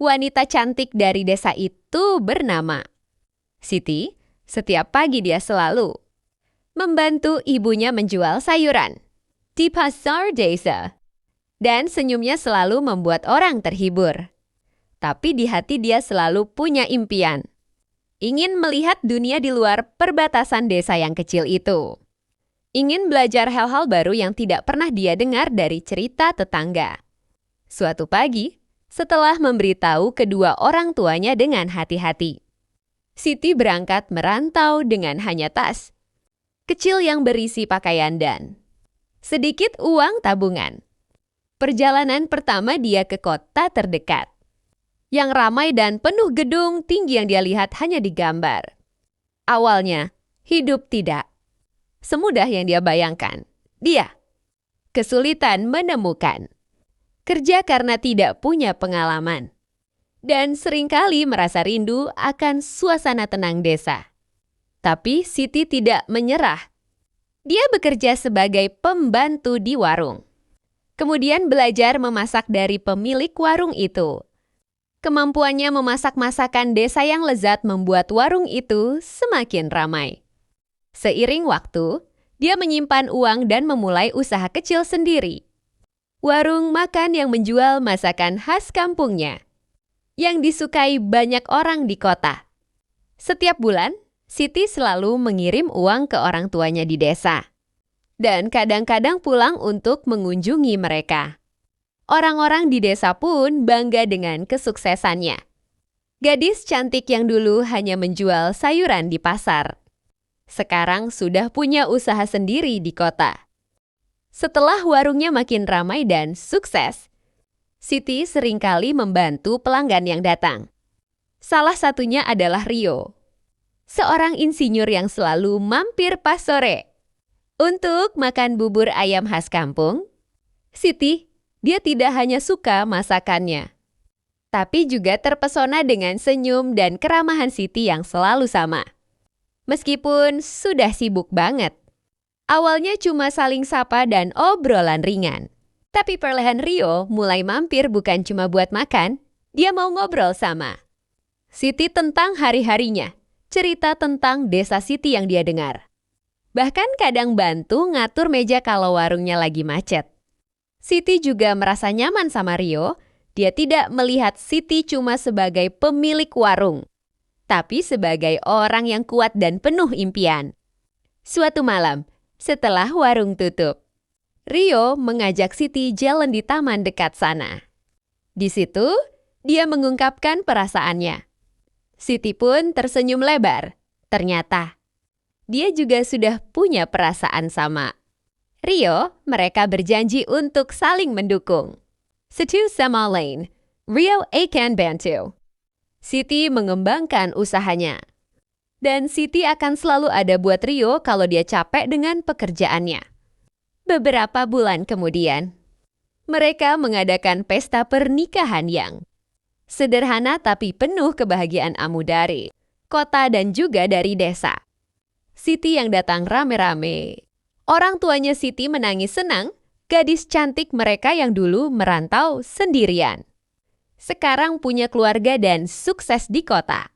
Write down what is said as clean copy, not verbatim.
Wanita cantik dari desa itu bernama Siti. Setiap pagi dia selalu membantu ibunya menjual sayuran di pasar desa. Dan senyumnya selalu membuat orang terhibur. Tapi di hati dia selalu punya impian. Ingin melihat dunia di luar perbatasan desa yang kecil itu. Ingin belajar hal-hal baru yang tidak pernah dia dengar dari cerita tetangga. Suatu pagi, setelah memberitahu kedua orang tuanya dengan hati-hati, Siti berangkat merantau dengan hanya tas kecil yang berisi pakaian dan sedikit uang tabungan. Perjalanan pertama dia ke kota terdekat, yang ramai dan penuh gedung tinggi yang dia lihat hanya di gambar. Awalnya, hidup tidak semudah yang dia bayangkan. Dia kesulitan menemukan kerja karena tidak punya pengalaman. Dan seringkali merasa rindu akan suasana tenang desa. Tapi Siti tidak menyerah. Dia bekerja sebagai pembantu di warung. Kemudian belajar memasak dari pemilik warung itu. Kemampuannya memasak masakan desa yang lezat membuat warung itu semakin ramai. Seiring waktu, dia menyimpan uang dan memulai usaha kecil sendiri. Warung makan yang menjual masakan khas kampungnya, yang disukai banyak orang di kota. Setiap bulan, Siti selalu mengirim uang ke orang tuanya di desa. Dan kadang-kadang pulang untuk mengunjungi mereka. Orang-orang di desa pun bangga dengan kesuksesannya. Gadis cantik yang dulu hanya menjual sayuran di pasar, sekarang sudah punya usaha sendiri di kota. Setelah warungnya makin ramai dan sukses, Siti seringkali membantu pelanggan yang datang. Salah satunya adalah Rio, seorang insinyur yang selalu mampir pas sore untuk makan bubur ayam khas kampung. Siti, dia tidak hanya suka masakannya, tapi juga terpesona dengan senyum dan keramahan Siti yang selalu sama. Meskipun sudah sibuk banget, awalnya cuma saling sapa dan obrolan ringan. Tapi perlahan Rio mulai mampir bukan cuma buat makan, dia mau ngobrol sama Siti tentang hari-harinya, cerita tentang desa Siti yang dia dengar. Bahkan kadang bantu ngatur meja kalau warungnya lagi macet. Siti juga merasa nyaman sama Rio. Dia tidak melihat Siti cuma sebagai pemilik warung, tapi sebagai orang yang kuat dan penuh impian. Suatu malam, setelah warung tutup, Rio mengajak Siti jalan di taman dekat sana. Di situ, dia mengungkapkan perasaannya. Siti pun tersenyum lebar. Ternyata, dia juga sudah punya perasaan sama Rio. Mereka berjanji untuk saling mendukung. Satu sama lain, Rio akan bantu Siti mengembangkan usahanya. Dan Siti akan selalu ada buat Rio kalau dia capek dengan pekerjaannya. Beberapa bulan kemudian, mereka mengadakan pesta pernikahan yang sederhana tapi penuh kebahagiaan amu dari kota dan juga dari desa. Siti yang datang rame-rame. Orang tuanya Siti menangis senang, gadis cantik mereka yang dulu merantau sendirian. Sekarang punya keluarga dan sukses di kota.